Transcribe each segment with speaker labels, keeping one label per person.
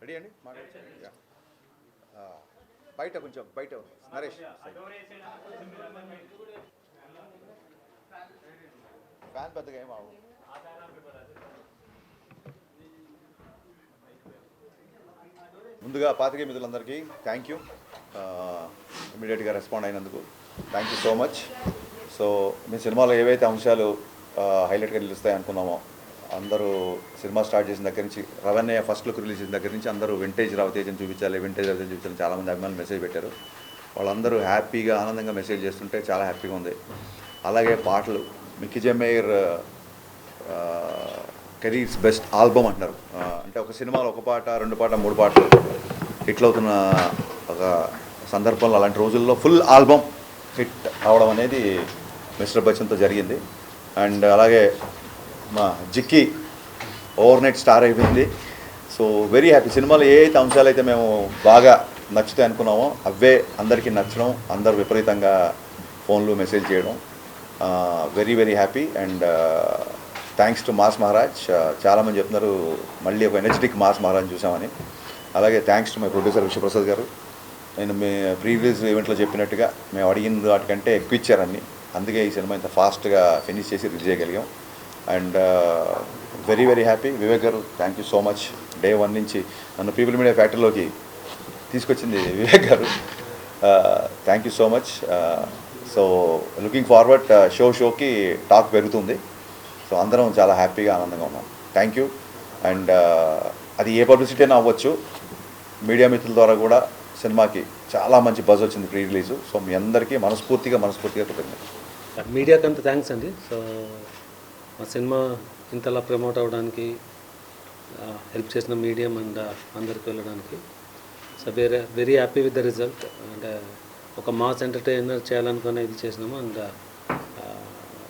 Speaker 1: Ready అండి బయట కొంచెం బయట నరేష్ ఫ్యాన్ పెద్దగా ఏం అవ్వదు. ముందుగా పాత్రికేయ మిత్రులందరికీ థ్యాంక్ యూ, ఇమీడియట్గా రెస్పాండ్ అయినందుకు thank you so much. So మీ సినిమాలో ఏవైతే అంశాలు హైలైట్గా నిలుస్తాయి అనుకున్నామో అందరూ సినిమా స్టార్ట్ చేసిన దగ్గర నుంచి రవణయ్య ఫస్ట్ లుక్ రిలీజ్ చేసిన దగ్గర నుంచి అందరూ వింటేజ్ రవితేజని చూపించాలి, వింటేజ్ రవితేజని చూపించాలని చాలామంది అభిమానులు మెసేజ్ పెట్టారు. వాళ్ళందరూ హ్యాపీగా ఆనందంగా మెసేజ్ చేస్తుంటే చాలా హ్యాపీగా ఉంది. అలాగే పాటలు Mickey J mayor careers best album అంటున్నారు. అంటే ఒక సినిమాలో ఒక పాట, రెండు పాట, మూడు పాటలు హిట్ అవుతున్న ఒక సందర్భంలో అలాంటి రోజుల్లో ఫుల్ ఆల్బమ్ హిట్ అవడం అనేది మిస్టర్ బచ్చన్తో జరిగింది. అండ్ అలాగే మా జిక్కి ఓవర్ నైట్ స్టార్ అయిపోయింది. So very happy. సినిమాలో ఏ అయితే అంశాలు అయితే మేము బాగా నచ్చుతాయి అనుకున్నామో అవే అందరికీ నచ్చడం, అందరూ విపరీతంగా ఫోన్లు మెసేజ్ చేయడం, very very happy. And thanks to mass Maharaj. చాలామంది చెప్తున్నారు మళ్ళీ ఒక ఎనర్జెటిక్ మాస్ మహారాజ్ చూసామని. అలాగే thanks to my producer Vishwaprasad గారు. నేను మీ ప్రీవియస్ ఈవెంట్లో చెప్పినట్టుగా మేము అడిగిన వాటికంటే ఎక్కువ ఇచ్చారని, అందుకే ఈ సినిమా ఇంత ఫాస్ట్గా ఫినిష్ చేసి రిలీజ్ చేయగలిగాం. And very very happy. Vivek garu thank you so much. Day 1 నుంచి నన్ను పీపుల్ మీడియా ఫ్యాక్టరీలోకి తీసుకొచ్చింది Vivek garu. Thank you so much. So looking forward షోకి టాక్ పెరుగుతుంది. సో అందరం చాలా హ్యాపీగా ఆనందంగా ఉన్నాం. Thank you. అండ్ అది ఏ పబ్లిసిటీ అయినా అవ్వచ్చు, మీడియా మిత్రుల ద్వారా కూడా సినిమాకి చాలా మంచి బజ్ వచ్చింది ప్రీ రిలీజు. సో మీ అందరికీ మనస్ఫూర్తిగా కృతజ్ఞతలు.
Speaker 2: మీడియాకి అంత థ్యాంక్స్ అండి. సో మా సినిమా ఇంతలా ప్రమోట్ అవ్వడానికి హెల్ప్ చేసిన మీడియం అండ్ అందరికి వెళ్ళడానికి. So very happy with the result. And ఒక మాస్ ఎంటర్టైనర్ చేయాలనుకునే ఇది చేసినాము. And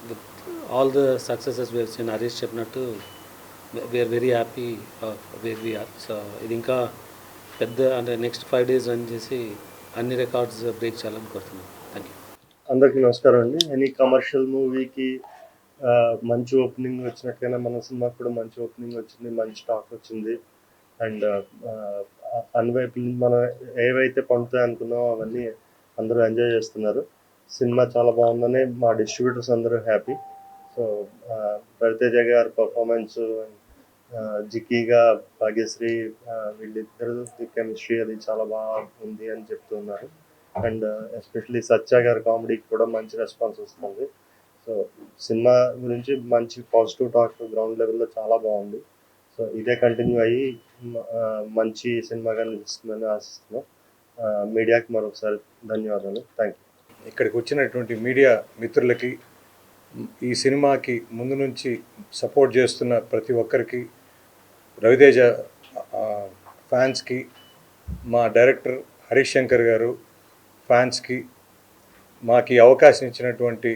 Speaker 2: with all the successes we've seen Harish చెప్పినట్టు we are very happy where we are. So ఇది ఇంకా పెద్ద అంటే నెక్స్ట్ 5 days రన్ చేసి అన్ని రికార్డ్స్ బ్రేక్ చేయాలని కోరుతున్నాను. Thank you.
Speaker 3: అందరికీ నమస్కారం అండి. ఎనీ కమర్షియల్ మూవీకి మంచి ఓపెనింగ్ వచ్చినట్టుగానే మన సినిమాకి కూడా మంచి ఓపెనింగ్ వచ్చింది, మంచి టాక్ వచ్చింది. అండ్ అన్ని వైపుల నుంచి మనం ఏవైతే పండుతాయి అనుకున్నామో అవన్నీ అందరూ ఎంజాయ్ చేస్తున్నారు. సినిమా చాలా బాగుందని మా డిస్ట్రిబ్యూటర్స్ అందరూ హ్యాపీ. సో రవితేజ గారి పర్ఫార్మెన్స్, జిక్కీగా భాగ్యశ్రీ, వీళ్ళిద్దరు కెమిస్ట్రీ అది చాలా బాగుంది అని చెప్తున్నారు. అండ్ ఎస్పెషలీ సత్య గారి కామెడీకి కూడా మంచి రెస్పాన్స్ వస్తుంది. సో సినిమా గురించి మంచి పాజిటివ్ టాక్ గ్రౌండ్ లెవెల్లో చాలా బాగుంది. సో ఇదే కంటిన్యూ అయ్యి మంచి సినిమాగా నిలుస్తుందని ఆశిస్తున్నాం. మీడియాకి మరొకసారి ధన్యవాదాలు. Thank you.
Speaker 4: ఇక్కడికి వచ్చినటువంటి మీడియా మిత్రులకి, ఈ సినిమాకి ముందు నుంచి సపోర్ట్ చేస్తున్న ప్రతి ఒక్కరికి, రవితేజ ఫ్యాన్స్కి, మా డైరెక్టర్ హరీష్ శంకర్ గారు ఫ్యాన్స్కి, మాకు ఈ అవకాశం ఇచ్చినటువంటి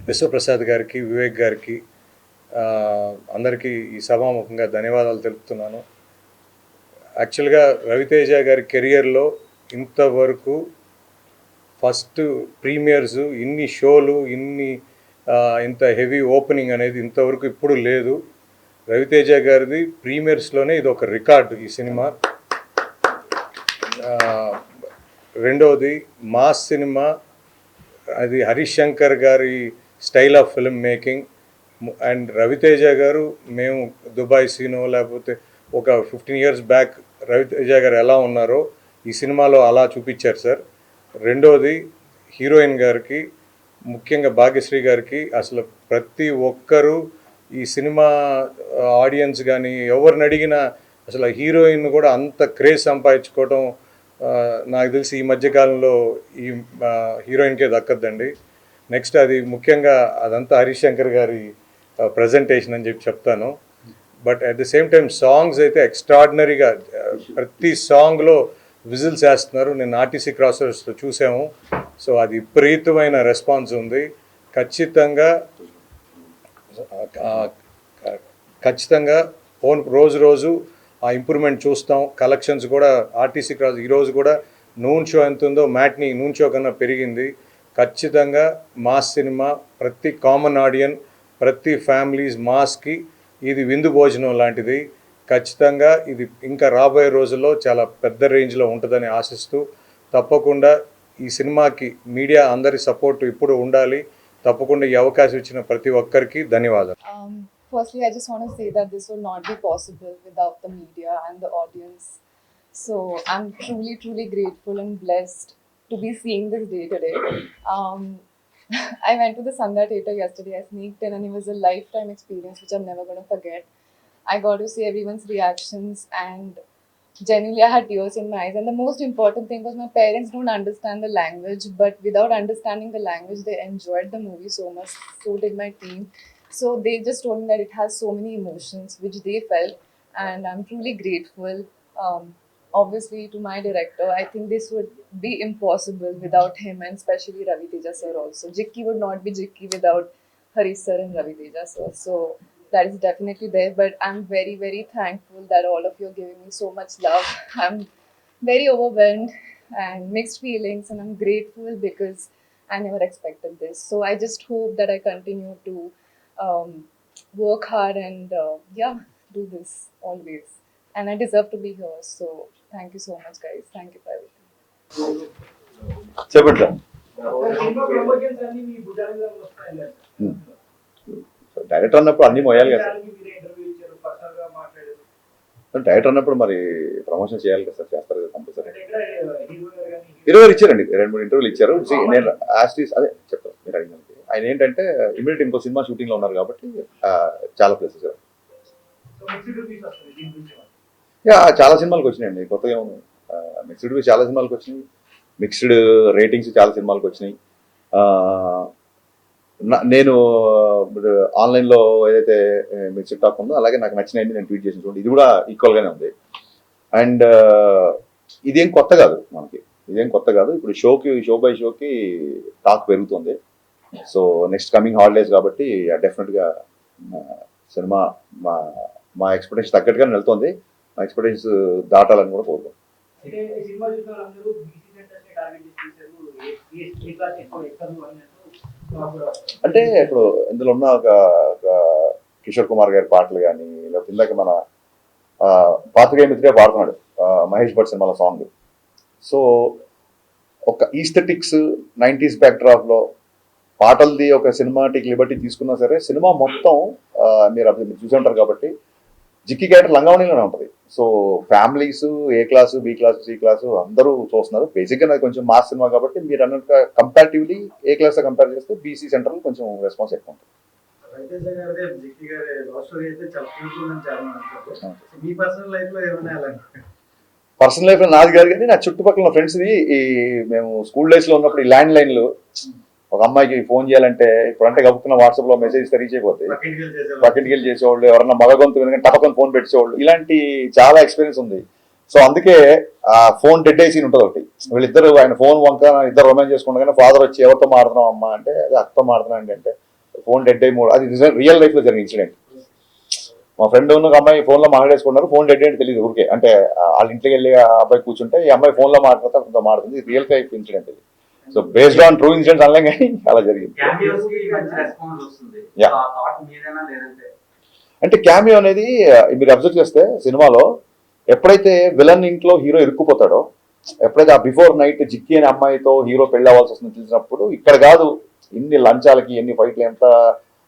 Speaker 4: విశ్వప్రసాద్ గారికి, వివేక్ గారికి, అందరికీ ఈ సభాముఖంగా ధన్యవాదాలు తెలుపుతున్నాను. యాక్చువల్గా రవితేజ గారి కెరియర్లో ఇంతవరకు ఫస్ట్ ప్రీమియర్స్, ఇన్ని షోలు, ఇంత హెవీ ఓపెనింగ్ అనేది ఇంతవరకు ఇప్పుడు లేదు. రవితేజ గారిది ప్రీమియర్స్లోనే ఇది ఒక రికార్డు ఈ సినిమా. రెండవది మాస్ సినిమా, అది హరీష్ శంకర్ గారి style of film making. And Raviteja గారు, మేము దుబాయ్ సీనో లేకపోతే ఒక 15 years బ్యాక్ రవితేజ గారు ఎలా ఉన్నారో ఈ సినిమాలో అలా చూపించారు సార్. రెండోది హీరోయిన్ గారికి ముఖ్యంగా భాగ్యశ్రీ గారికి అసలు ప్రతి ఒక్కరూ ఈ సినిమా ఆడియన్స్ కానీ ఎవరిని అడిగినా అసలు హీరోయిన్ కూడా అంత క్రేజ్ సంపాదించుకోవడం నాకు తెలిసి ఈ మధ్యకాలంలో ఈ హీరోయిన్కే దక్కద్దండి. నెక్స్ట్ అది ముఖ్యంగా అదంతా హరీష్ శంకర్ గారి ప్రజెంటేషన్ అని చెప్తాను. But at the same time songs అయితే ఎక్స్ట్రాడినరీగా ప్రతి సాంగ్లో విజిల్స్ వేస్తున్నారు. నేను ఆర్టీసీ క్రాసర్స్లో చూసాము. సో అది విపరీతమైన రెస్పాన్స్ ఉంది. ఖచ్చితంగా రోజు ఆ ఇంప్రూవ్మెంట్ చూస్తాం. కలెక్షన్స్ కూడా ఆర్టీసీ క్రాస్ ఈరోజు కూడా నూన్ షో ఎంత ఉందో మ్యాట్ని నూన్ షో కన్నా పెరిగింది. ఖచ్చితంగా మాస్ సినిమా ప్రతి కామన్ ఆడియన్ ప్రతి ఫ్యామిలీస్ మాస్కి ఇది విందు భోజనం లాంటిది. ఖచ్చితంగా ఇది ఇంకా రాబోయే రోజుల్లో చాలా పెద్ద రేంజ్లో ఉంటుందని ఆశిస్తూ తప్పకుండా ఈ సినిమాకి మీడియా అందరి సపోర్ట్ ఇప్పుడు ఉండాలి. తప్పకుండా ఈ అవకాశం ఇచ్చిన ప్రతి ఒక్కరికి ధన్యవాదాలు.
Speaker 5: Firstly, I just want to say that this would not be possible without the media and the audience. So I'm truly, truly grateful and blessed to be seeing this day today. I went to the Sangha Theatre yesterday. I sneaked in and it was a lifetime experience which I'm never going to forget. I got to see everyone's reactions and genuinely I had tears in my eyes. And the most important thing was my parents don't understand the language, but without understanding the language, they enjoyed the movie so much. So did my team. So they just told me that it has so many emotions which they felt, and I'm truly grateful. Obviously to my director, I think this would be impossible without him, and especially Ravi Teja sir also. Jikki would not be Jikki without Harish sir and Ravi Teja sir. So that is definitely there, but I'm very, very thankful that all of you are giving me so much love. I'm very overwhelmed and mixed feelings, and I'm grateful because I never expected this. So I just hope that I continue to work hard and do this always. And I deserve to be here. So thank you so much, guys. Thank you for everything.
Speaker 1: చెప్పండి sir. Director అన్నప్పుడు అన్నీ మోయాలి కదా sir. Director అన్నప్పుడు మరి promotion చేయాలి కదా sir. చేస్తారు కదా కంపల్సరీ. 20 ఇచ్చారండి, 2-3 ఇంటర్వ్యూలు ఇచ్చారు. నేను యాస్టీస్ అదే చెప్తాను మీరు అడిగినందుకు. ఆయన ఏంటంటే ఇమీడియట్ ఇంకో సినిమా షూటింగ్లో ఉన్నారు కాబట్టి చాలా ప్లేసెస్ చాలా సినిమాలకు వచ్చినాయండి. కొత్తగా ఏమన్నా మిక్స్డ్ చాలా సినిమాలకు వచ్చినాయి. మిక్స్డ్ రేటింగ్స్ చాలా సినిమాలకు వచ్చినాయి. నేను ఆన్లైన్లో ఏదైతే మిక్స్డ్ టాక్ ఉందో అలాగే నాకు నచ్చినవి నేను ట్వీట్ చేసిన చూడండి, ఇది కూడా ఈక్వల్గానే ఉంది. అండ్ ఇదేం కొత్త కాదు మనకి, ఇదేం కొత్త కాదు. ఇప్పుడు షో బై షోకి టాక్ పెరుగుతుంది. సో నెక్స్ట్ కమింగ్ హాలిడేస్ కాబట్టి డెఫినెట్గా సినిమా మా ఎక్స్పెక్టేషన్ తగ్గట్టుగా వెళ్తుంది. మా ఎక్స్పెక్టేషన్స్ దాటాలని కూడా కోరుకుంటాం. అంటే ఇప్పుడు ఇందులో ఉన్న ఒక కిషోర్ కుమార్ గారి పాటలు కానీ, లేకపోతే ఇందాక మన పాత్రికేయ మిత్రే పాడుతున్నాడు మహేష్ భట్ సినిమాలో సాంగ్. సో ఒక ఈస్థెటిక్స్ 90s బ్యాక్డ్రాప్లో పాటలది ఒక సినిమాటిక్ లిబర్టీ తీసుకున్నా సరే సినిమా మొత్తం మీరు చూసి ఉంటారు కాబట్టి జిక్కి క్యారెక్టర్ లంగావణిలోనే ఉంటుంది. So families A class, B class, C class అందరూ చూస్తున్నారు. బేసిక్గా అది కొంచెం మాస్ సినిమా కాబట్టి మీరు అన్నట్టుగా కంపారిటివ్లీ ఏ క్లాస్తో కంపేర్ చేస్తే బీసీ సెంటర్లో కొంచెం రెస్పాన్స్ ఎక్కువ ఉంటుంది. పర్సనల్ లైఫ్లో నాది కాదు కానీ నా చుట్టుపక్కల ఫ్రెండ్స్ది మేము స్కూల్ డేస్లో ఉన్నప్పుడు ఈ ల్యాండ్ లైన్లు ఒక అమ్మాయికి ఫోన్ చేయాలంటే ఇప్పుడంటే గబుక్కున్న వాట్సాప్లో మెసేజ్ రీచ్ అయిపోతాయి. పక్కింటికి వెళ్ళి చేసేవాళ్ళు, ఎవరన్నా మగ గొంతు వినగానే టపకం ఫోన్ పెట్టేవాళ్ళు, ఇలాంటి చాలా ఎక్స్పీరియన్స్ ఉంది. సో అందుకే ఆ ఫోన్ డెడ్ అయ్యి సీన్ ఉంటుంది ఒకటి. వీళ్ళిద్దరు ఆయన ఫోన్ వంక ఇద్దరు రొమాన్స్ చేసుకుంటా ఫాదర్ వచ్చి ఎవరితో మాడుతున్నాం అమ్మ అంటే అది అక్కతో మాడుతున్నా అంటే ఫోన్ డెడ్ అయ్యి అది రియల్ లైఫ్లో జరిగిన ఇన్సిడెంట్. మా ఫ్రెండ్ ఉన్న అమ్మాయి ఫోన్లో మాట్లాడేసుకున్నారు, ఫోన్ డెడ్ అంటే తెలియదు ఊరికే. అంటే వాళ్ళ ఇంటికి వెళ్ళి ఆ అబ్బాయి కూర్చుంటే ఈ అమ్మాయి ఫోన్లో మాట్లాడితే అతనితో మాడుతుంది. రియల్ లైఫ్ ఇన్సిడెంట్ ఇది. So based on true incidents అనలేం కానీ అలా జరిగింది. అంటే క్యామియో అనేది మీరు అబ్జర్వ్ చేస్తే సినిమాలో ఎప్పుడైతే విలన్ ఇంట్లో హీరో ఇరుక్కుపోతాడో, ఎప్పుడైతే ఆ బిఫోర్ నైట్ జిక్కి అనే అమ్మాయితో హీరో పెళ్లి అవ్వాల్సి వస్తుంది తెలిసినప్పుడు, ఇక్కడ కాదు ఎన్ని లంచాలకి ఎన్ని ఫైట్లు ఎంత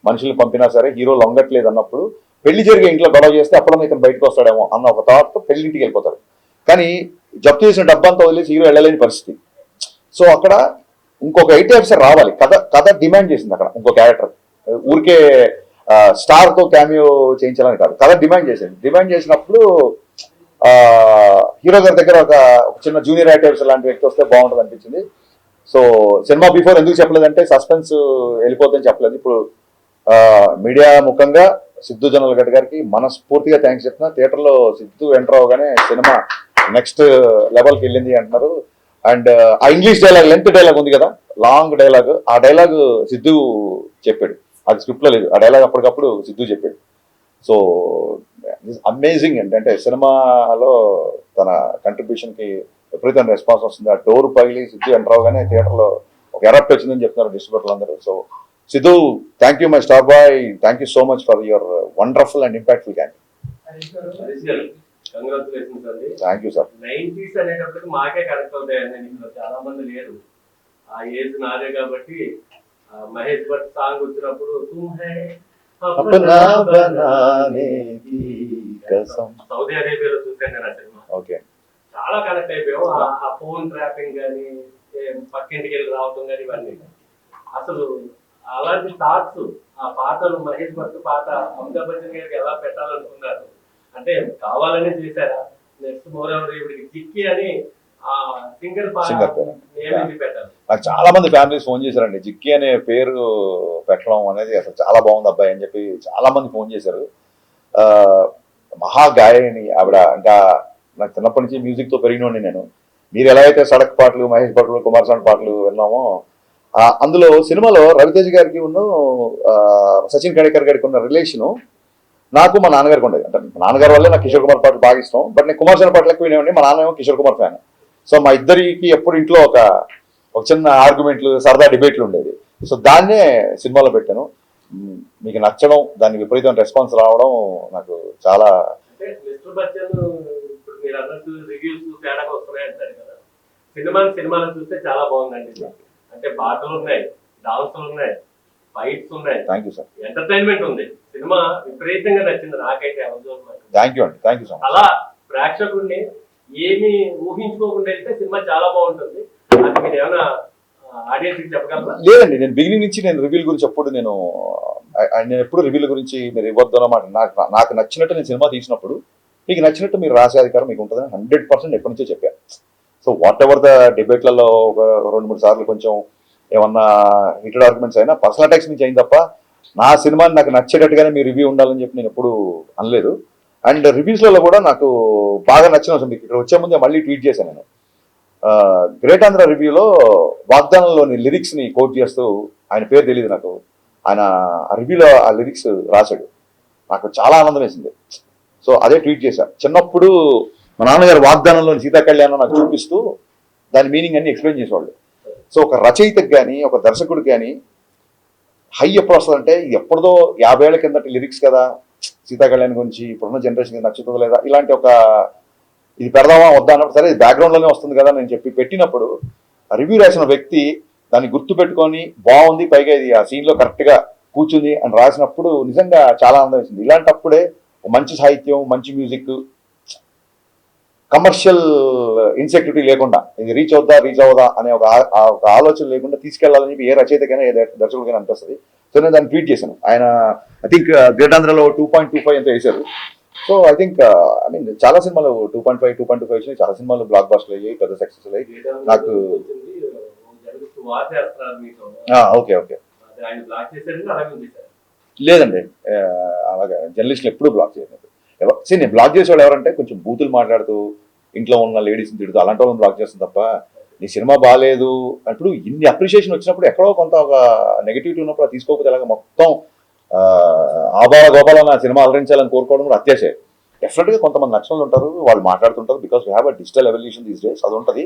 Speaker 1: మనుషుల్ని పంపినా సరే హీరో లొంగట్లేదు అన్నప్పుడు, పెళ్లి జరిగే ఇంట్లో గొడవ చేస్తే అప్పుడన్నా ఇతను బయటకు వస్తాడేమో అన్న ఒక థాట్తో పెళ్లింటికి వెళ్ళిపోతాడు. కానీ జప్తు చేసిన డబ్బంతా వదిలేసి హీరో వెళ్ళలేని పరిస్థితి. సో అక్కడ ఇంకొక ఐటీ ఆఫీసర్ రావాలి, కథ కథ డిమాండ్ చేసింది అక్కడ ఇంకో క్యారెక్టర్. ఊరికే స్టార్తో క్యామియో చేయించాలని కాదు, కథ డిమాండ్ చేసింది. డిమాండ్ చేసినప్పుడు హీరో గారి దగ్గర ఒక చిన్న జూనియర్ ఐటీ ఆఫీసర్ లాంటి వ్యక్తి వస్తే బాగుంటుంది అనిపించింది. సో సినిమా బిఫోర్ ఎందుకు చెప్పలేదంటే సస్పెన్స్ వెళ్ళిపోతుందని చెప్పలేదు. ఇప్పుడు మీడియా ముఖంగా సిద్ధు జొన్నలగడ్డ గారికి మనస్ఫూర్తిగా థ్యాంక్స్ చెప్తున్నా. థియేటర్లో సిద్ధు ఎంటర్ అవగానే సినిమా నెక్స్ట్ లెవెల్కి వెళ్ళింది అంటున్నారు. అండ్ ఆ ఇంగ్లీష్ డైలాగ్, లెంత్ డైలాగ్ ఉంది కదా, లాంగ్ డైలాగ్, ఆ డైలాగ్ సిద్ధు చెప్పాడు, అది స్క్రిప్ట్లో లేదు. ఆ డైలాగ్ అప్పటికప్పుడు సిద్ధు చెప్పాడు. సో అమేజింగ్ అంటే సినిమాలో తన కంట్రిబ్యూషన్కి విపరీతమైన రెస్పాన్స్ వస్తుంది. ఆ డోర్ పగిలి సిద్ధు ఎంటర్ అవగానే థియేటర్లో ఒక ఎరప్ట్ వచ్చిందని చెప్తున్నారు డిస్ట్రిబ్యూటర్లు అందరూ. So Siddhu, thank you my star boy, thank you so much for your wonderful and impactful camp.
Speaker 6: Congratulations అండి.
Speaker 1: Thank you sir.
Speaker 6: 90s అనేటప్పటికి మాకే కనెక్ట్ అవుతాయండి, ఇంట్లో చాలా మంది లేరు. ఆ ఏజ్ నాదే కాబట్టి మహేష్ భట్ సాంగ్ వచ్చినప్పుడు సౌదీ అరేబియాలో చూసాను నేను ఆ సినిమా.
Speaker 1: ఓకే,
Speaker 6: చాలా కనెక్ట్ అయిపోయాం. ఆ ఫోన్ ట్రాపింగ్ కానీ, పక్కింటికి వెళ్ళి రావటం కానీ, ఇవన్నీ అసలు అలాంటి థాట్స్. ఆ పాటలు మహేష్ భట్ పాట అమితాబ్ బచ్చన్ గారికి ఎలా పెట్టాలనుకున్నారు అంటే కావాలనే చేశారా? నెక్స్ట్ మోరవర్ ఇవిడికి జిక్కి అని ఆ సింగర్ నేమ్ పెట్టాలి.
Speaker 1: నాకు చాలా మంది ఫ్యామిలీస్ ఫోన్ చేశారండి, జిక్కి అనే పేరు పెట్టడం అనేది అసలు చాలా బాగుంది అబ్బాయి అని చెప్పి చాలా మంది ఫోన్ చేశారు. మహా గాయని ఆవిడ. ఇంకా నాకు చిన్నప్పటి నుంచి మ్యూజిక్తో పెరిగినోండి నేను. మీరు ఎలా అయితే సడక్ పాటలు, మహేష్ భట్లు, కుమారస్వామి పాటలు విన్నామో, అందులో సినిమాలో రవితేజ గారికి ఉన్న సచిన్ కణేకర్ గారికి ఉన్న రిలేషను నాకు మా నాన్నగారికి ఉండేది. అంటే మా నాన్నగారి వల్లే నాకు కిషోర్ కుమార్ పాటలు బాగా ఇష్టం. బట్ నేను కుమారస్వామి పాటలు ఎక్కువ వినేవాడిని. మా నాన్న ఏమో కిషోర్ కుమార్ ఫ్యాన్. సో మా ఇద్దరికి ఎప్పుడు ఇంట్లో ఒక చిన్న ఆర్గ్యుమెంట్లు, సరదా డిబేట్లు ఉండేది. సో దాన్నే సినిమాలో పెట్టాను. మీకు నచ్చడం, దానికి విపరీతమైన రెస్పాన్స్ రావడం నాకు చాలా.
Speaker 6: మిస్టర్ బచ్చన్ ఇప్పుడు మీరు అన్నట్టు రివ్యూస్ తేడాగా వస్తున్నాయి అంటారు కదా, సినిమాలో చూస్తే చాలా బాగుందండి. అంటే పాటలు ఉన్నాయి, డాన్సులు ఉన్నాయి, ఫైట్స్ ఉన్నాయి.
Speaker 1: Thank you sir.
Speaker 6: ఎంటర్టైన్మెంట్ ఉంది. సినిమా విపరీతంగా నచ్చింది నాకైతే.
Speaker 1: థ్యాంక్ యూ అండి, థ్యాంక్ యూ సో మచ్.
Speaker 6: అలా ప్రేక్షకుడిని ఏమి ఊహించుకోకుండా వెళ్తే సినిమా చాలా బాగుంటుంది. అది మీరు ఏమైనా ఆడియన్స్ చెప్పగలరా?
Speaker 1: లేదండి, నేను బిగినింగ్ నుంచి నేను రివ్యూల గురించి నేను ఎప్పుడు రివ్యూల గురించి మీరు ఇవ్వద్దు అన్నమాట. నాకు నచ్చినట్టు నేను సినిమా తీసినప్పుడు మీకు నచ్చినట్టు మీరు రాసే అధికారం మీకు ఉంటుందని 100% ఎప్పటి నుంచో చెప్పాను. సో వాట్ ఎవర్ ద డిబేట్లలో ఒక 2-3 సార్లు కొంచెం ఏమన్నా హీటెడ్ ఆర్గ్యుమెంట్స్ అయినా పర్సనల్ అటాక్స్ నుంచి అయింది తప్ప నా సినిమాని నాకు నచ్చేటట్టుగానే మీ రివ్యూ ఉండాలని చెప్పి నేను ఎప్పుడు అనలేదు. అండ్ రివ్యూస్లలో కూడా నాకు బాగా నచ్చిన అవసరం ఇక్కడ వచ్చే ముందే మళ్ళీ ట్వీట్ చేశాను నేను. గ్రేట్ ఆంధ్ర రివ్యూలో వాగ్దానంలోని లిరిక్స్ని కోట్ చేస్తూ, ఆయన పేరు తెలియదు నాకు, ఆయన ఆ రివ్యూలో ఆ లిరిక్స్ రాశాడు. నాకు చాలా ఆనందం వేసింది. సో అదే ట్వీట్ చేశాను. చిన్నప్పుడు మా నాన్నగారు వాగ్దానంలోని సీతా కళ్యాణం నాకు చూపిస్తూ దాని మీనింగ్ అన్ని ఎక్స్ప్లెయిన్ చేసేవాళ్ళు. సో ఒక రచయితకు కానీ, ఒక దర్శకుడికి కానీ హై ఎప్పుడు వస్తుందంటే, ఇది ఎప్పుడుదో 50 ఏళ్ల కిందటి లిరిక్స్ కదా, సీతా కళ్యాణ్ గురించి ఇప్పుడున్న జనరేషన్కి నచ్చుతుందో లేదా, ఇలాంటి ఒక ఇది పెడదామా వద్దా అన్నప్పుడు సరే ఇది బ్యాక్గ్రౌండ్లోనే వస్తుంది కదా నేను చెప్పి పెట్టినప్పుడు రివ్యూ రాసిన వ్యక్తి దాన్ని గుర్తు పెట్టుకొని బాగుంది, పైగా ఇది ఆ సీన్లో కరెక్ట్గా కూర్చుంది అని రాసినప్పుడు నిజంగా చాలా ఆనందం వేసింది. ఇలాంటప్పుడే మంచి సాహిత్యం, మంచి మ్యూజిక్, కమర్షియల్ ఇన్సెక్యూరిటీ లేకుండా ఇది రీచ్ అవుదా అనే ఒక ఆలోచన లేకుండా తీసుకెళ్లాలని చెప్పి ఏ రచయితకైనా ఏ దర్శకుడికైనా అనిపిస్తుంది. సో నేను దాన్ని ట్వీట్ చేశాను. ఆయన ఐ థింక్ గ్రేట్ ఆంధ్రలో 2.25 ఎంతో వేశారు. సో ఐ థింక్ చాలా సినిమాలు 2.5 వచ్చినాయి. చాలా సినిమాలు బ్లాక్ బస్టర్లు అయ్యాయి, పెద్ద సక్సెస్ అయ్యాయి. నాకు ఓకే లేదండి, అలాగే జర్నలిస్టులు ఎప్పుడూ బ్లాక్ చేయలేదు. నేను బ్లాక్ చేసేవాళ్ళు ఎవరంటే కొంచెం బూతులు మాట్లాడుతూ ఇంట్లో ఉన్న లేడీస్ని తిడుతూ అలాంటి వాళ్ళని బ్లాక్ చేస్తుంది తప్ప నీ సినిమా బాగాలేదు అప్పుడు ఇన్ని అప్రిషియేషన్ వచ్చినప్పుడు ఎక్కడో కొంత ఒక నెగిటివిటీ ఉన్నప్పుడు అది తీసుకోకపోతే అలాగే మొత్తం ఆబాల గోపాల నా సినిమా అలరించాలని కోరుకోవడం కూడా అత్యాశే. డెఫినెట్గా కొంతమంది నచ్చలు ఉంటారు, వాళ్ళు మాట్లాడుతుంటారు. Because we have a digital evolution these days, అది ఉంటుంది.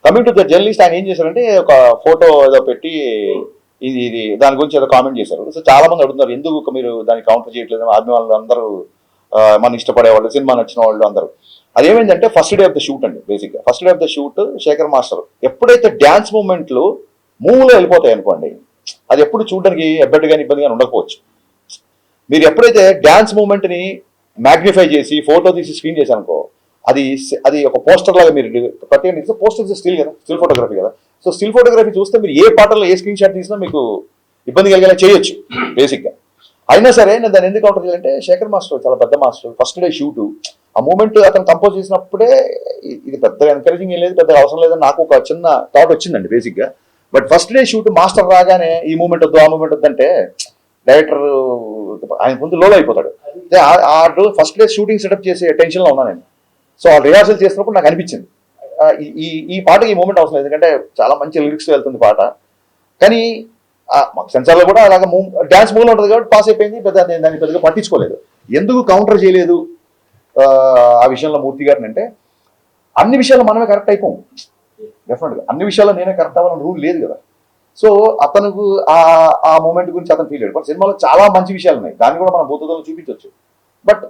Speaker 1: కమింగ్ టు ద జర్నలిస్ట్, ఆయన ఏం చేశారంటే ఒక ఫోటో ఏదో పెట్టి ఇది దాని గురించి ఏదో కామెంట్ చేశారు. సో చాలా మంది అడుగుతున్నారు ఎందుకు మీరు దాన్ని కౌంటర్ చేయట్లేదు, ఆర్మీ వాళ్ళు అందరూ మన ఇష్టపడేవాళ్ళు, సినిమా నచ్చిన వాళ్ళు అందరూ. అదేమైందంటే first day of the shoot అండి. బేసిక్గా first day of the shoot Shekhar master ఎప్పుడైతే డ్యాన్స్ మూమెంట్లు మూవ్లో వెళ్ళిపోతాయి అనుకోండి, అది ఎప్పుడు చూడడానికి ఎబ్బెట్టుగా ఇబ్బందిగా ఉండకపోవచ్చు. మీరు ఎప్పుడైతే డ్యాన్స్ మూమెంట్ని మ్యాగ్నిఫై చేసి ఫోటో తీసి స్క్రీన్ చేశారనుకో, అది ఒక పోస్టర్ లాగా మీరు ప్రత్యేకంగా పోస్టర్ స్టిల్ కదా, స్టిల్ ఫోటోగ్రఫీ కదా, సో స్టిల్ ఫోటోగ్రఫీ చూస్తే మీరు ఏ పాటల్లో ఏ స్క్రీన్ షాట్ తీసినా మీకు ఇబ్బంది కలిగేలా చేయొచ్చు బేసిక్గా. అయినా సరే నేను దాన్ని ఎందుకు కౌంటర్ చేయాలంటే శేఖర్ మాస్టర్ చాలా పెద్ద మాస్టర్. ఫస్ట్ డే షూటు ఆ మూమెంట్ అతను కంపోజ్ చేసినప్పుడే ఇది పెద్దగా ఎంకరేజింగ్ ఏం లేదు, పెద్దగా అవసరం లేదని నాకు ఒక చిన్న థాట్ వచ్చిందండి బేసిక్గా. But first day shoot master రాగానే ఈ మూమెంట్ వద్దు ఆ మూమెంట్ వద్దు అంటే డైరెక్టర్ ఆయన ముందు లోలో అయిపోతాడు. ఆ ఫస్ట్ డే షూటింగ్ సెటప్ చేసే టెన్షన్లో ఉన్నా నేను. సో ఆ రిహార్సల్ చేసినప్పుడు నాకు అనిపించింది ఈ పాటకి ఈ మూమెంట్ అవసరం లేదు, ఎందుకంటే చాలా మంచి లిరిక్స్ వెళ్తుంది పాట. కానీ మాకు సెన్సార్లో కూడా అలాగ డ్యాన్స్ మూవ్లో ఉంటుంది కాబట్టి పాస్ అయిపోయింది, దాన్ని పెద్దగా పట్టించుకోలేదు. ఎందుకు కౌంటర్ చేయలేదు ఆ విషయంలో మూర్తి గారిని అంటే, అన్ని విషయాల్లో మనమే కరెక్ట్ అయిపోం డెఫినెట్గా. అన్ని విషయాల్లో నేనే కరెక్ట్ అవ్వాలని రూల్ లేదు కదా. సో అతనికి ఆ మూమెంట్ గురించి అతను ఫీల్ అయ్యాడు. బట్ సినిమాలో చాలా మంచి విషయాలు ఉన్నాయి, దాన్ని కూడా మనం బోధనలో చూపించవచ్చు. బట్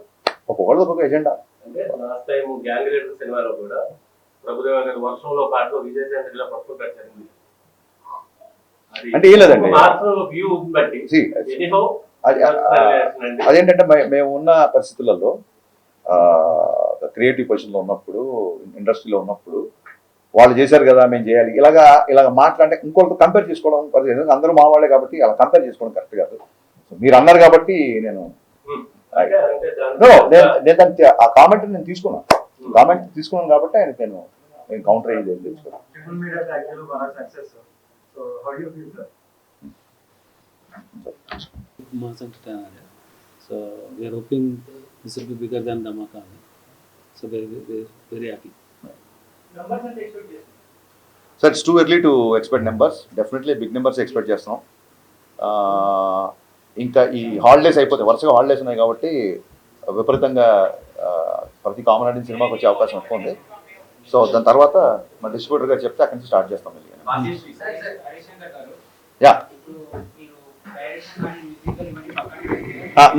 Speaker 1: ఒక్కొక్కళ్ళు ఒక్కొక్క ఎజెండా.
Speaker 6: అంటే లాస్ట్ టైం గ్యాంగ్ లీడర్ సినిమాలో కూడా ప్రభుదేవ గారి వర్షంలో పాటలో విజయశాంతిలో పట్టు పెట్టారు.
Speaker 1: అంటే ఏం లేదండి,
Speaker 6: వ్యూ బట్టి
Speaker 1: అదేంటంటే మేము ఉన్న పరిస్థితులలో క్రియేటివ్ పొజిషన్లో ఉన్నప్పుడు, ఇండస్ట్రీలో ఉన్నప్పుడు వాళ్ళు చేశారు కదా మేము చేయాలి ఇలాగ మాట్లాడే ఇంకొకరితో కంపేర్ చేసుకోవడం పరిస్థితి. అందరూ మా వాళ్ళే కాబట్టి అలా కంపేర్ చేసుకోవడం కరెక్ట్ కాదు. మీరు అన్నారు కాబట్టి నేను దానికి ఆ కామెంట్ నేను తీసుకున్నాను కాబట్టి ఆయన నేను కౌంటర్ అయ్యేది తెలుసుకున్నాను.
Speaker 2: Mass entertainer. So we are hoping this will be bigger than Dhamaka. So very happy.
Speaker 1: So it's too early to expect numbers. Definitely big numbers expect చేస్తున్నాం. ఇంకా ఈ హాలిడేస్ అయిపోతాయి, వరుసగా హాలిడేస్ ఉన్నాయి కాబట్టి విపరీతంగా ప్రతి కామన్ ఆడియన్స్ సినిమాకి వచ్చే అవకాశం ఎక్కువ ఉంది. సో దాని తర్వాత మా డిస్ట్రిబ్యూటర్ గారు చెప్తే అక్కడి నుంచి స్టార్ట్ చేస్తాం. యా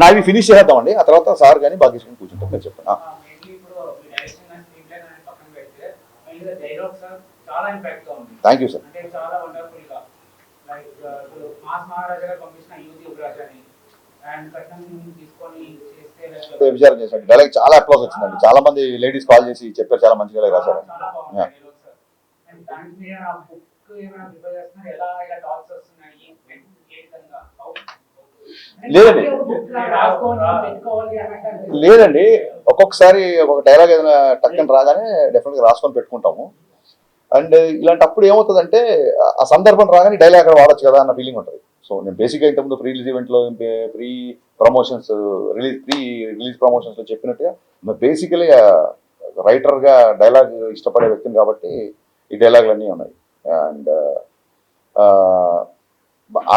Speaker 1: నావి ఫినిష్ చేద్దామండి, ఆ తర్వాత సార్ కానీ భాగ్యశ్రీ కూర్చుంటాం. మీరు చెప్పండి. Thank you sir. విచారం చేశాను, డైలాగ్ చాలా అప్లాస్ వచ్చిందండి. చాలా మంది లేడీస్ కాల్ చేసి చెప్పారు చాలా మంచిగా రాశారు. లేదండి ఒక్కొక్కసారి ఒక డైలాగ్ ఏదైనా టక్కని రాగానే డెఫినెట్గా రాసుకొని పెట్టుకుంటాము. అండ్ ఇలాంటప్పుడు ఏమవుతుందంటే ఆ సందర్భం రాగానే డైలాగ్ అక్కడ వాడచ్చు కదా అన్న ఫీలింగ్ ఉంటుంది. సో నేను బేసిక్గా ఇంతకుముందు ప్రీ రిలీజ్ ఈవెంట్లో ప్రీ రిలీజ్ ప్రమోషన్స్లో చెప్పినట్టుగా బేసికలీ రైటర్గా డైలాగ్ ఇష్టపడే వ్యక్తిని కాబట్టి ఈ డైలాగులు అన్నీ ఉన్నాయి. అండ్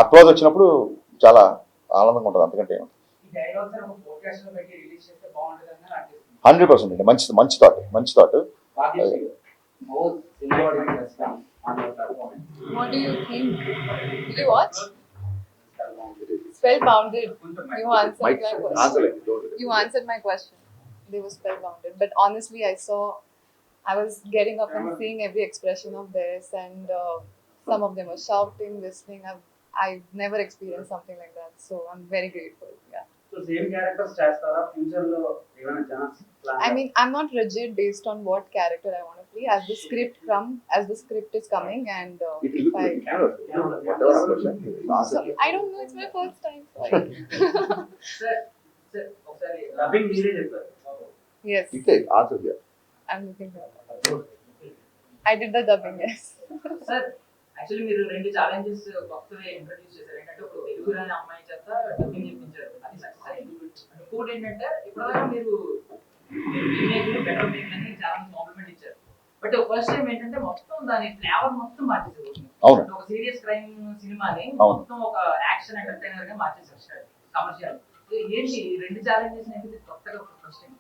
Speaker 1: అప్లాజ్ వచ్చినప్పుడు చాలా ఆనందంగా ఉంటుంది. అంతకంటే 100% అండి. మంచి thought.
Speaker 5: What do you think? Did you watch? Spellbounded. You answered my question. They were spellbounded. But honestly, I was getting up and seeing every expression of theirs, and some of them were shouting, listening. I've never experienced something like that, so I'm very grateful. Yeah.
Speaker 7: So same characters chestara future lo evana chance plan.
Speaker 5: I mean, I'm not rigid based on what character I want to play. As the script is coming, and if I don't know, it's my first time.
Speaker 7: Sir, ఒకసారి dubbing మీరే చెప్పారు.
Speaker 5: Yes. I'm looking for that. I did the dubbing, yes.
Speaker 7: Sir, actually మీరు రెండు challenges కొత్తగా introduce చేశారు. ఏంటంటే ఒక తెలుగు రాని అమ్మాయి చేత డబ్బింగ్ చెప్పించారు, అది సక్సెస్ అయింది. ఇంకోటి ఏంటంటే ఇప్పటిదాకా మీరు బెటర్ మేక్ అని చాలా మంది కాంప్లిమెంట్ ఇచ్చారు. బట్ ఫస్ట్ టైం ఏంటంటే మొత్తం దాని ఫ్లేవర్ మొత్తం మార్చేసారు. ఒక సీరియస్ క్రైమ్ సినిమాని మొత్తం ఒక యాక్షన్ ఎంటర్టైనర్ గా మార్చేసారు కమర్షియల్. ఏంటి రెండు ఛాలెంజెస్ అనేది కొత్తగా ఫస్ట్ టైం?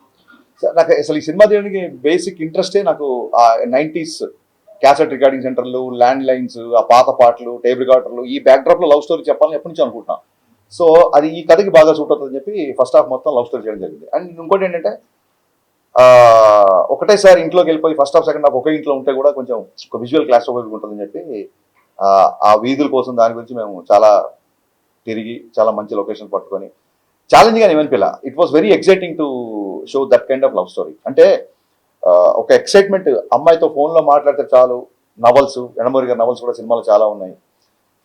Speaker 1: నాకు అసలు ఈ సినిమా తీయడానికి బేసిక్ ఇంట్రెస్టే నాకు ఆ 90s క్యాసెట్ రికార్డింగ్ సెంటర్లు, ల్యాండ్ లైన్స్, ఆ పాత పాటలు, టేప్ రికార్డర్లు, ఈ బ్యాక్డ్రాప్లో లవ్ స్టోరీ చెప్పాలని ఎప్పటి నుంచి అనుకుంటున్నాను. సో అది ఈ కథకి బాగా సూట్ అవుతుందని చెప్పి ఫస్ట్ హాఫ్ మొత్తం లవ్ స్టోరీ చేయడం జరిగింది. అండ్ ఇంకోటి ఏంటంటే ఒకటేసారి ఇంట్లోకి వెళ్ళిపోయి ఫస్ట్ హాఫ్ సెకండ్ హాఫ్ ఒకే ఇంట్లో ఉంటే కూడా కొంచెం ఒక విజువల్ క్లాస్ ఉంటుందని చెప్పి ఆ వీధుల కోసం దాని గురించి మేము చాలా తిరిగి చాలా మంచి లొకేషన్ పట్టుకొని ఛాలెంజింగ్ అని ఏమనిపిల్ల. It was very exciting to show that kind of love story. అంటే ఒక ఎక్సైట్మెంట్, అమ్మాయితో ఫోన్లో మాట్లాడితే చాలు నవల్స్, యండమూరి గారి నవల్స్ కూడా సినిమాలు చాలా ఉన్నాయి.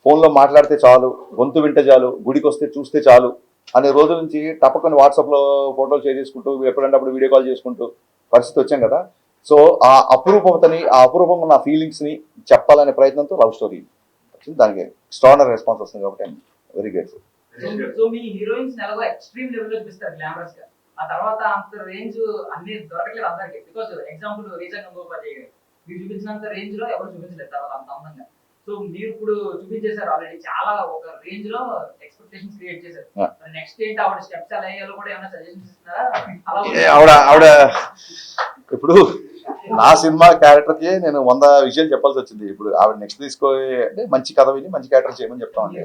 Speaker 1: ఫోన్లో మాట్లాడితే చాలు, గొంతు వింటే చాలు, గుడికి వస్తే చూస్తే చాలు అనే రోజుల నుంచి తప్పకుండా వాట్సాప్లో ఫోటోలు షేర్ చేసుకుంటూ ఎప్పుడంటే అప్పుడు వీడియో కాల్ చేసుకుంటూ పరిస్థితి వచ్చాం కదా. సో ఆ అపురూపతని, ఆ అపురూపంగా ఉన్న ఫీలింగ్స్ని చెప్పాలనే ప్రయత్నంతో లవ్ స్టోరీ వచ్చింది. దానికి ఎక్స్ట్రాడినరీ రెస్పాన్స్ వస్తుంది కాబట్టి I'm very grateful.
Speaker 7: So me heroines నెలలో ఎక్స్ట్రీమ్ లెవెల్ లో చూపిస్తారు గ్లామరస్ గా, ఆ తర్వాత అంత రేంజ్ అన్ని దొరకలేదు అందరికి. బికాస్ ఎగ్జాంపుల్ రీజన్ గంగోపాధ్యాయ గారు మీరు చూపించినంత రేంజ్ లో ఎవరు చూపించలేదు తర్వాత అంత అందంగా. సో మీరు ఇప్పుడు చూపించేశారు ఆల్రెడీ, చాలా ఒక రేంజ్ లో ఎక్స్పెక్టేషన్స్ క్రియేట్ చేశారు. నెక్స్ట్ ఏంటి ఆవిడ స్టెప్స్ ఎలా వేయాలో కూడా ఏమైనా సజెషన్స్ ఇస్తున్నారా? అలా
Speaker 1: ఆవిడ ఇప్పుడు నా సినిమా క్యారెక్టర్కి నేను 100 విషయాలు చెప్పాల్సి వచ్చింది. ఇప్పుడు ఆవిడ నెక్స్ట్ తీసుకోే అంటే మంచి కథ విని మంచి క్యారెక్టర్ చేయమని చెప్తామండి.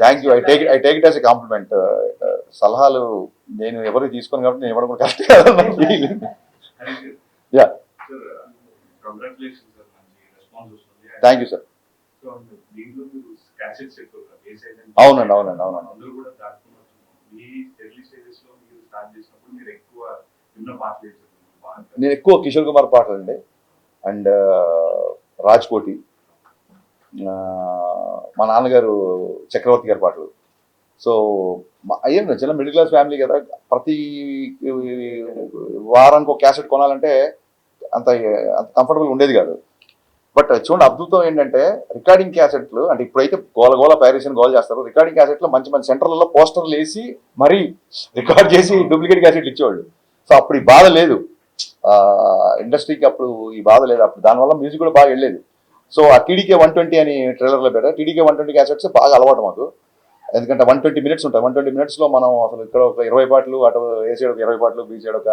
Speaker 1: Thank you. I take it as a compliment. సలహాలు నేను ఎవరికి తీసుకోను కాబట్టి నేను ఇవ్వడం కూడా కష్టం కాదు. Yeah, thank you sir. అవునండి. నేను ఎక్కువ కిషోర్ కుమార్ పాటలు అండి, అండ్ రాజ్కోటి, మా నాన్నగారు చక్రవర్తి గారి పాటలు. సో అయ్యింది చిన్న మిడిల్ క్లాస్ ఫ్యామిలీ కదా, ప్రతి వారానికి ఒక క్యాసెట్ కొనాలంటే అంత కంఫర్టబుల్ ఉండేది కాదు. బట్ చూడండి అద్భుతం ఏంటంటే రికార్డింగ్ క్యాసెట్లు అంటే ఇప్పుడైతే గోల పైరేషన్ గోల్ చేస్తారు. రికార్డింగ్ క్యాసెట్లో మంచి సెంటర్లలో పోస్టర్లు వేసి మరీ రికార్డ్ చేసి డూప్లికేట్ క్యాసెట్లు ఇచ్చేవాళ్ళు. సో అప్పుడు ఈ బాధ లేదు, ఇండస్ట్రీకి అప్పుడు ఈ బాధ లేదు. అప్పుడు దానివల్ల మ్యూజిక్ కూడా బాగా వెళ్ళేది. సో ఆ టీడీకే 120 అని ట్రైలర్లో పెట్టారు. టీడీకే 120 క్యాసెట్స్ బాగా అలవాటు మాకు, ఎందుకంటే 120 minutes ఉంటాయి. 120 minutesలో మనం అసలు ఇక్కడ ఒక 20 పాటలు, అటు ఏ సైడ్ ఒక 20 పాటలు, బీ సైడ్ ఒక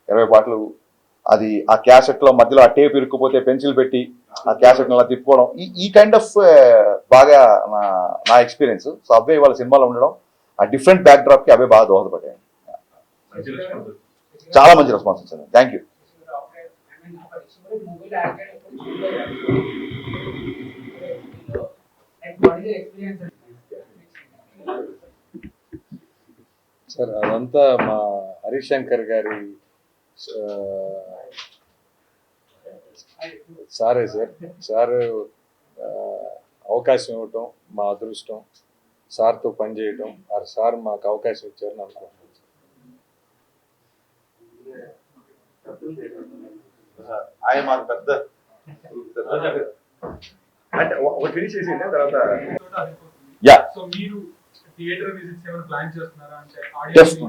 Speaker 1: 20 పాటలు. అది ఆ క్యాసెట్లో మధ్యలో ఆ టేప్ ఇరుక్కుపోతే పెన్సిల్ పెట్టి ఆ క్యాసెట్ని అలా తిప్పుకోవడం, ఈ కైండ్ ఆఫ్ బాగా నా ఎక్స్పీరియన్స్. సో అవే వాళ్ళ సినిమాలో ఉండడం, ఆ డిఫరెంట్ బ్యాక్ డ్రాప్కి అవే బాగా దోహదపడ్డాయి. చాలా మంచి రెస్పాన్స్ వచ్చింది. Thank you.
Speaker 4: సార్ అదంతా మా హరిశంకర్ గారి సారే సార్. సార్ అవకాశం ఇవ్వటం మా అదృష్టం, సార్తో పనిచేయటం, సార్ మాకు అవకాశం ఇచ్చారని అనుకుంటున్నాను.
Speaker 1: ఆయన మాకు పెద్ద అంటే ఒక ఫినిష్ చేసి తర్వాత యా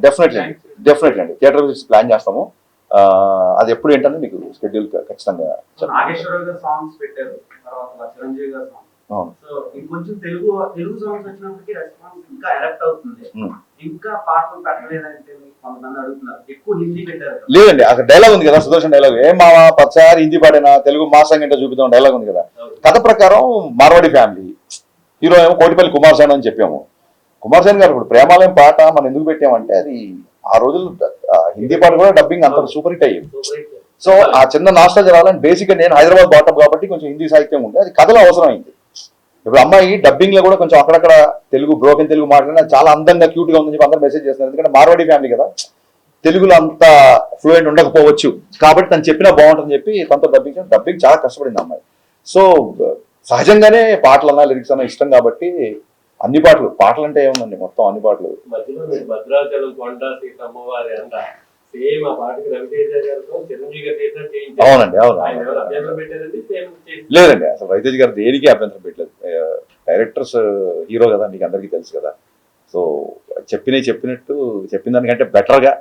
Speaker 1: డెఫినెట్లీ అండి థియేటర్ విజిట్స్ ప్లాన్ చేస్తాము. అది ఎప్పుడు ఏంటంటే మీకు షెడ్యూల్ ఖచ్చితంగా.
Speaker 6: సాంగ్స్ పెట్టారు, తర్వాత చిరంజీవి గారు సాంగ్స్. సో ఇంకొంచెం తెలుగు సాంగ్స్ వచ్చినప్పటికీ రెస్పాన్స్ ఇంకా ఎలక్ట్ అవుతుంది. ఇంకా పాటలు పెట్టలేదంటే కొంతమంది అడుగుతున్నారు. ఎక్కువ హిందీ పెట్టారు.
Speaker 1: లేదండి, అక్కడ డైలాగ్ ఉంది కదా, సుదర్శన్ డైలాగ్, ఏం మావా పచ్చారి హిందీ పాడినా తెలుగు మాసంగా ఏంటో చూపిద్దాం డైలాగ్ ఉంది కదా. కథ ప్రకారం మార్వాడి ఫ్యామిలీ, హీరో ఏమో కోటిపల్లి కుమార్ సాన్ అని చెప్పాము. కుమార్ సాన్ గారు ఇప్పుడు ప్రేమాలయం పాట మనం ఎందుకు పెట్టామంటే అది ఆ రోజులు హిందీ పాట కూడా డబ్బింగ్ అంత సూపర్ హిట్ అయ్యింది. సో ఆ చిన్న నాస్టాలజీ రావాలని బేసిక్గా నేను హైదరాబాద్ బాటం కాబట్టి కొంచెం హిందీ సాహిత్యం ఉంది, అది కథలో అవసరం అయింది. ఇప్పుడు అమ్మాయి డబ్బింగ్ లో కూడా కొంచెం అక్కడక్కడ తెలుగు బ్రోకెన్ తెలుగు మాట్లాడినా చాలా అందంగా క్యూట్ గా ఉందని చెప్పి అందరూ మెసేజ్ చేస్తున్నారు. ఎందుకంటే మార్వాడి ఫ్యామిలీ కదా, తెలుగులో అంత ఫ్లూయెంట్ ఉండకపోవచ్చు కాబట్టి తను చెప్పినా బాగుంటుందని చెప్పి తనతో డబ్బింగ్ చాలా కష్టపడింది అమ్మాయి. సో సహజంగానే పాటలు అన్నా లిరిక్స్ అన్నా ఇష్టం కాబట్టి అన్ని పాటలు అంటే ఏముందండి, మొత్తం అన్ని పాటలు.
Speaker 6: మధ్యలో భద్రాచలం కొండ సీతమ్మ వారి అంట సేమ్ ఆ పాటకి రవితేజ గారితో చిరంజీవి గారు చేసినట్టు చేయించారు.
Speaker 1: అవునండి, అవును.
Speaker 6: అభ్యంతరం పెట్టారండి? సేమ్
Speaker 1: లేదండి, అసలు రవితేజ గారు దేనికి అభ్యంతరం పెట్టలేదు. డైరెక్టర్స్ హీరో కదా, మీకు అందరికీ తెలుసు కదా. సో చెప్పినట్టు చెప్పిన దానికంటే బెటర్గా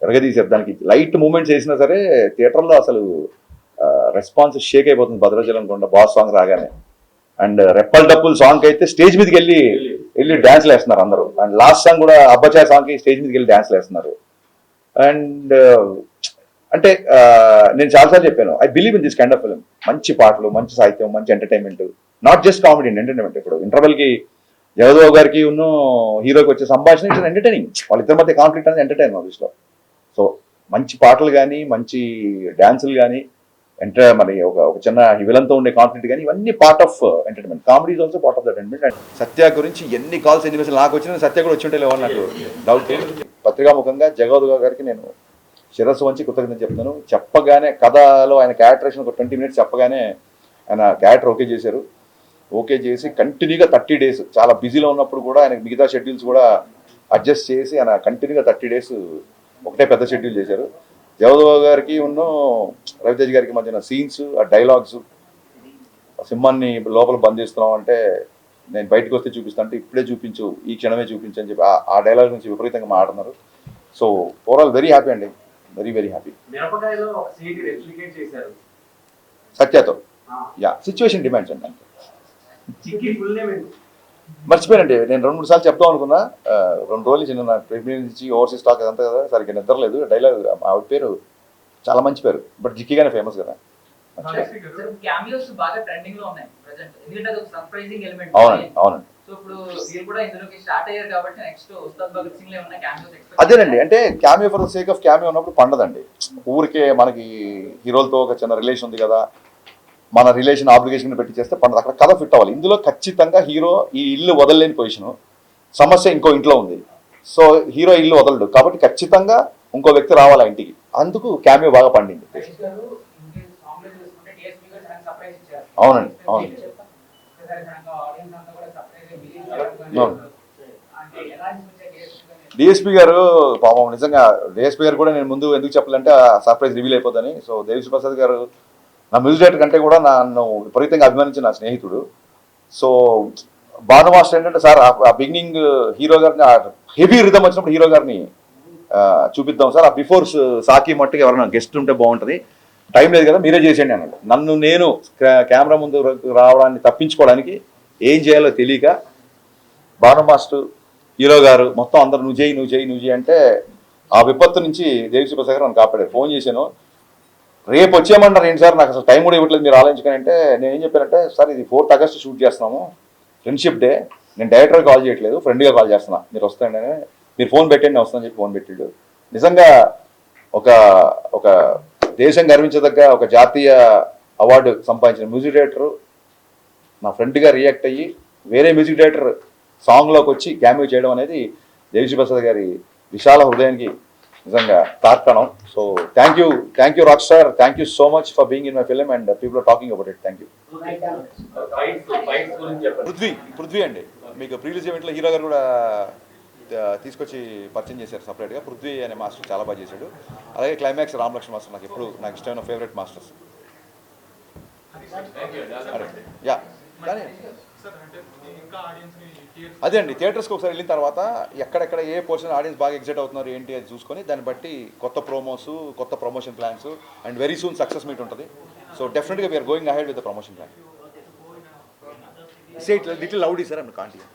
Speaker 1: ఎరగదీశారు. దానికి లైట్ మూమెంట్స్ వేసినా సరే థియేటర్లో అసలు రెస్పాన్స్ షేక్ అయిపోతుంది. భద్రాచలం కొండ బాస్ సాంగ్ రాగానే, అండ్ రెప్పల్ డప్పుల్ సాంగ్ అయితే స్టేజ్ మీదకి వెళ్ళి డాన్స్లు వేస్తున్నారు అందరూ. అండ్ లాస్ట్ సాంగ్ కూడా అబ్బచాయ్ సాంగ్కి స్టేజ్ మీదకి వెళ్ళి డాన్స్లు వేస్తున్నారు. అండ్ అంటే నేను చాలాసార్లు చెప్పాను, I believe in this kind of film. మంచి పాటలు, మంచి సాహిత్యం, మంచి entertainment, not just comedy, entertainment. ఇప్పుడు ఇంటర్వెల్కి జగదేవ్ గారికి ఉన్న హీరోకి వచ్చే సంభాషణ ఇట్స్ ఎంటర్టైనింగ్. వాళ్ళిద్దరి మధ్య కాన్ఫ్లిక్ట్ అనేది ఎంటర్టైన్ ఆఫీస్లో. సో మంచి పాటలు కానీ, మంచి డ్యాన్సులు కానీ, మరి ఒక చిన్న విలన్తో ఉండే కాన్ఫ్లిక్ట్ కానీ, ఇవన్నీ part of entertainment. Comedy is also part of that entertainment. And Satya గురించి ఎన్ని కాల్స్ ఎన్ని మెసేజ్ నాకు వచ్చిన, సత్య కూడా వచ్చి ఉంటే లేవని నాకు డౌట్. పత్రికాముఖంగా జగదేవ్ గారికి నేను శిరస్సు వంచి కృతజ్ఞత చెప్తాను. చెప్పగానే కథలో ఆయన క్యారెక్టరేషన్ ఒక 20 minutes చెప్పగానే ఆయన క్యారెక్టర్ ఓకే చేశారు. ఓకే చేసి కంటిన్యూగా 30 days చాలా బిజీలో ఉన్నప్పుడు కూడా ఆయన మిగతా షెడ్యూల్స్ కూడా అడ్జస్ట్ చేసి ఆయన కంటిన్యూగా 30 days ఒకటే పెద్ద షెడ్యూల్ చేశారు. జగదేవ్ గారికి ఉన్న రవితేజ్ గారికి మధ్యన సీన్స్, ఆ డైలాగ్స్, సింహాన్ని లోపల బంధిస్తున్నాం అంటే నేను బయటకు వస్తే చూపిస్తాను అంటే ఇప్పుడే చూపించు, ఈ క్షణమే చూపించు అని చెప్పి ఆ డైలాగ్ నుంచి విపరీతంగా మాట్లాడుతున్నారు. సో ఓవరాల్ వెరీ హ్యాపీ అండి, వెరీ వెరీ హ్యాపీ.
Speaker 6: మిరపకాయలో ఒక సీట్ రెప్లికేట్ చేశారు
Speaker 1: సత్యతో యా సిచ్యువేషన్ డిమాండ్స్ అండి.
Speaker 6: చిక్కి ఫుల్ నేమ్
Speaker 1: మర్చిపోయానండి, నేను 2-3 సార్లు చెప్దాం అనుకున్నా. 2 రోజులు చిన్న నా ప్రెగ్నెన్సీ నుంచి ఓవర్సీస్ స్టాక్ అదంతా కదా, సరిగ్గా నిద్రలేదు. డైలాగ్ ఆవిడ పేరు చాలా మంచి పేరు, బట్ జిక్కిగానే ఫేమస్ కదా.
Speaker 7: క్యామియోస్ బాగా ట్రెండింగ్ లో ఉన్నాయి ప్రెజెంట్, ఎందుకంటే అది ఒక సర్ప్రైజింగ్ ఎలిమెంట్.
Speaker 1: అవునండి అవునండి.
Speaker 7: సో ఇప్పుడు మీరు కూడా ఇందులోకి స్టార్ట్ అయ్యారు కాబట్టి నెక్స్ట్ ఉస్తాద్ భగత్ సింగ్ లో ఏమన్నా క్యామియోస్ ఎక్స్పెక్ట్
Speaker 1: అదేనండి, అంటే cameo for the sake of cameo ఉన్నప్పుడు పండదండి. ఊరికే మనకి హీరోలతో ఒక చిన్న రిలేషన్ ఉంది కదా, మన రిలేషన్ ఆబ్లిగేషన్ పెట్టి చేస్తే పండదు. అక్కడ కథ ఫిట్ అవ్వాలి. ఇందులో ఖచ్చితంగా హీరో ఈ ఇల్లు వదలలేని పొజిషను, సమస్య ఇంకో ఇంట్లో ఉంది. సో హీరో ఇల్లు వదలడు కాబట్టి ఖచ్చితంగా ఇంకో వ్యక్తి రావాలి ఆ ఇంటికి. అందుకు క్యామియో బాగా పండింది. అవునండి అవునండి. డిఎస్పీ గారు పాపం నిజంగా, డిఎస్పీ గారు కూడా నేను ముందు ఎందుకు చెప్పాలంటే సర్ప్రైజ్ రివీల్ అయిపోతుంది. సో దేవిశ్రీ ప్రసాద్ గారు నా మ్యూజిక్ డైరెక్టర్ కంటే కూడా నన్ను విపరీతంగా అభిమానించిన నా స్నేహితుడు. సో భాను మాస్టర్ ఏంటంటే సార్ ఆ బిగినింగ్ హీరో గారిని హెవీ రిథమ్ వచ్చినప్పుడు హీరో గారిని చూపిద్దాం సార్, ఆ బిఫోర్ సాకి మట్టుకు ఎవరైనా గెస్ట్ ఉంటే బాగుంటుంది, టైం లేదు కదా మీరే చేసేయండి అన్నాడు. నన్ను నేను కెమెరా ముందు రావడాన్ని తప్పించుకోవడానికి ఏం చేయాలో తెలియక భాను మాస్టర్, హీరో గారు మొత్తం అందరు నువ్వు చేయి అంటే ఆ విపత్తు నుంచి దేవిశ్రీ ప్రసాద్ గారు నన్ను కాపాడారు. ఫోన్ చేశాను, రేపు వచ్చేయమన్నారు ఏంటి సార్, నాకు అసలు టైం కూడా ఇవ్వట్లేదు మీరు ఆలోచించుకొని అంటే నేను ఏం చెప్పానంటే సార్ ఇది 4th August షూట్ చేస్తున్నాము, ఫ్రెండ్షిప్ డే, నేను డైరెక్టర్ కాల్ చేయట్లేదు ఫ్రెండ్గా కాల్ చేస్తున్నా, మీరు వస్తాయండి, మీరు ఫోన్ పెట్టండి నేను వస్తానని చెప్పి ఫోన్ పెట్టాడు. నిజంగా ఒక ఒక దేశం గర్వించదగ్గ ఒక జాతీయ అవార్డు సంపాదించిన మ్యూజిక్ డైరెక్టర్ నా ఫ్రెండ్గా రియాక్ట్ అయ్యి వేరే మ్యూజిక్ డైరెక్టర్ సాంగ్లోకి వచ్చి క్యామియో చేయడం అనేది దేవిశ్రీ ప్రసాద్ గారి విశాల హృదయానికి నిజంగా తార్కాణం. So thank you rock star, thank you so much for being in my film and people are talking about it. Thank you. Prithvi అండి, మీకు ప్రీవియస్ ఈవెంట్లో హీరో గారు కూడా తీసుకొచ్చి పరిచయం చేశారు సపరేట్గా. పృథ్వీ అనే మాస్టర్ చాలా బాగా చేశాడు. అలాగే క్లైమాక్స్ రామలక్ష్మణ్ మాస్టర్ నాకు ఇష్టమైన ఫేవరెట్ మాస్టర్స్. యా కానీ అదే అండి, థియేటర్స్కి ఒకసారి వెళ్ళిన తర్వాత ఎక్కడెక్కడ ఏ పోర్షన్ ఆడియన్స్ బాగా ఎగ్జైట్ అవుతున్నారు ఏంటి అది చూసుకొని దాన్ని బట్టి కొత్త ప్రోమోస్, కొత్త promotion plans and very soon success meet ఉంటుంది. సో డెఫినెట్గా we're going ahead with the promotion plan. Say it little louder sir, I can't here.